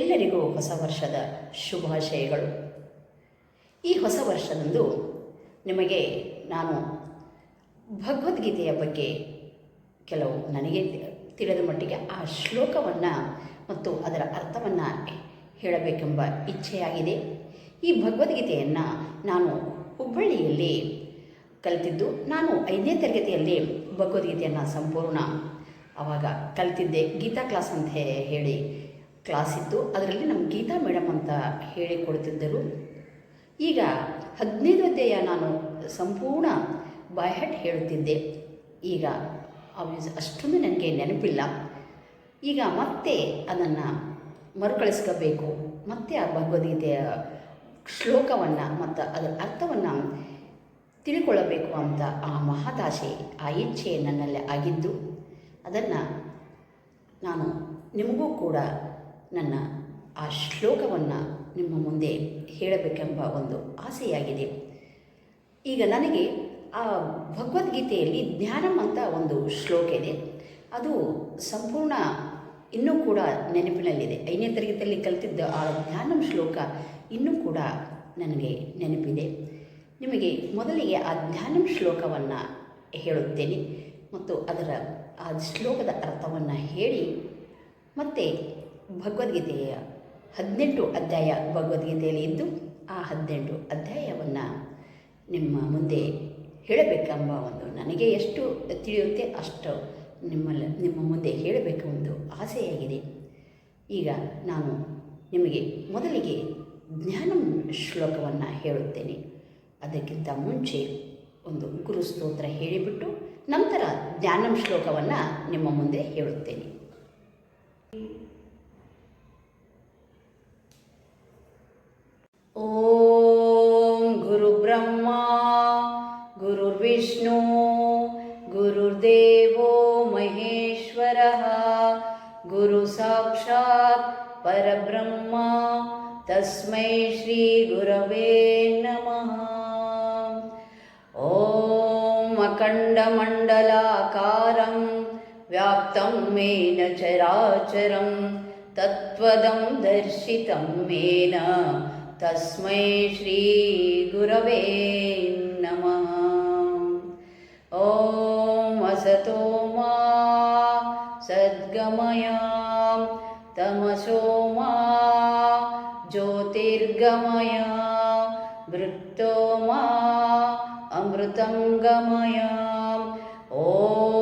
ಎಲ್ಲರಿಗೂ ಹೊಸ ವರ್ಷದ ಶುಭಾಶಯಗಳು. ಈ ಹೊಸ ವರ್ಷದಂದು ನಿಮಗೆ ನಾನು ಭಗವದ್ಗೀತೆಯ ಬಗ್ಗೆ ಕೆಲವು ನನಗೆ ತಿಳಿದ ಮಟ್ಟಿಗೆ ಆ ಶ್ಲೋಕವನ್ನು ಮತ್ತು ಅದರ ಅರ್ಥವನ್ನು ಹೇಳಬೇಕೆಂಬ ಇಚ್ಛೆಯಾಗಿದೆ. ಈ ಭಗವದ್ಗೀತೆಯನ್ನು ನಾನು ಹುಬ್ಬಳ್ಳಿಯಲ್ಲಿ ಕಲಿತಿದ್ದು. ನಾನು 5ನೇ ತರಗತಿಯಲ್ಲಿ ಭಗವದ್ಗೀತೆಯನ್ನು ಸಂಪೂರ್ಣ ಆವಾಗ ಕಲಿತಿದ್ದೆ. ಗೀತಾ ಕ್ಲಾಸ್ ಅಂತ ಹೇಳಿ ಕ್ಲಾಸ್ ಇತ್ತು. ಅದರಲ್ಲಿ ನಮ್ಮ ಗೀತಾ ಮೇಡಮ್ ಅಂತ ಹೇಳಿಕೊಡ್ತಿದ್ದರು. ಈಗ 15 ಅಧ್ಯಾಯ ನಾನು ಸಂಪೂರ್ಣ ಬಾಯ್ಹಟ್ ಹೇಳುತ್ತಿದ್ದೆ. ಈಗ ಅಷ್ಟೊಂದು ನನಗೆ ನೆನಪಿಲ್ಲ. ಈಗ ಮತ್ತೆ ಅದನ್ನು ಮರುಕಳಿಸ್ಕೋಬೇಕು, ಮತ್ತೆ ಆ ಭಗವದ್ಗೀತೆಯ ಶ್ಲೋಕವನ್ನು ಮತ್ತು ಅದರ ಅರ್ಥವನ್ನು ತಿಳ್ಕೊಳ್ಳಬೇಕು ಅಂತ ಆ ಮಹದಾಶೆ, ಆ ಇಚ್ಛೆ ನನ್ನಲ್ಲಿ ಆಗಿದ್ದು. ಅದನ್ನು ನಾನು ನಿಮಗೂ ಕೂಡ ನನ್ನ ಆ ಶ್ಲೋಕವನ್ನು ನಿಮ್ಮ ಮುಂದೆ ಹೇಳಬೇಕೆಂಬ ಒಂದು ಆಸೆಯಾಗಿದೆ. ಈಗ ನನಗೆ ಆ ಭಗವದ್ಗೀತೆಯಲ್ಲಿ ಜ್ಞಾನಂ ಅಂತ ಒಂದು ಶ್ಲೋಕ ಇದೆ. ಅದು ಸಂಪೂರ್ಣ ಇನ್ನೂ ಕೂಡ ನೆನಪಿನಲ್ಲಿದೆ. 5ನೇ ತರಗತಿಯಲ್ಲಿ ಕಲಿತಿದ್ದ ಆ ಜ್ಞಾನಂ ಶ್ಲೋಕ ಇನ್ನೂ ಕೂಡ ನನಗೆ ನೆನಪಿದೆ. ನಿಮಗೆ ಮೊದಲಿಗೆ ಆ ಜ್ಞಾನಂ ಶ್ಲೋಕವನ್ನು ಹೇಳುತ್ತೇನೆ ಮತ್ತು ಅದರ ಆ ಶ್ಲೋಕದ ಅರ್ಥವನ್ನು ಹೇಳಿ ಮತ್ತೆ ಭಗವದ್ಗೀತೆಯ 18 ಅಧ್ಯಾಯ ಭಗವದ್ಗೀತೆಯಲ್ಲಿ ಇದ್ದು ಆ 18 ಅಧ್ಯಾಯವನ್ನು ನಿಮ್ಮ ಮುಂದೆ ಹೇಳಬೇಕೆಂಬ ಒಂದು ನನಗೆ ಎಷ್ಟು ತಿಳಿಯುತ್ತೆ ಅಷ್ಟು ನಿಮ್ಮ ಮುಂದೆ ಹೇಳಬೇಕು ಒಂದು ಆಸೆಯಾಗಿದೆ. ಈಗ ನಾನು ನಿಮಗೆ ಮೊದಲಿಗೆ ಜ್ಞಾನಂ ಶ್ಲೋಕವನ್ನು ಹೇಳುತ್ತೇನೆ. ಅದಕ್ಕಿಂತ ಮುಂಚೆ ಒಂದು ಗುರುಸ್ತೋತ್ರ ಹೇಳಿಬಿಟ್ಟು ನಂತರ ಜ್ಞಾನಂ ಶ್ಲೋಕವನ್ನು ನಿಮ್ಮ ಮುಂದೆ ಹೇಳುತ್ತೇನೆ. ಓಂ ಗುರುಬ್ರಹ್ಮ ಗುರುರ್ವಿಷ್ಣು ಗುರುರ್ದೇವೋ ಮಹೇಶ್ವರಃ ಗುರು ಸಾಕ್ಷಾತ್ ಪರಬ್ರಹ್ಮ ತಸ್ಮೈ ಶ್ರೀ ಗುರವೇ ನಮಃ. ಓಂ ಅಖಂಡಮಂಡಲಾಕಾರಂ ವ್ಯಾಪ್ತಂ ಮೇನ ಚರಾಚರಂ ತತ್ವದಂ ದರ್ಶಿತಂ ಮೇನ ತಸ್ಮೈ ಶ್ರೀ ಗುರವೇ ನಮಃ. ಓಂ ಅಸತೋ ಮಾ ಸದ್ಗಮಯ ತಮಸೋ ಮಾ ಜ್ಯೋತಿರ್ಗಮಯ ಮೃತ್ಯೋ ಮಾ ಅಮೃತಂ ಗಮಯ. ಓಂ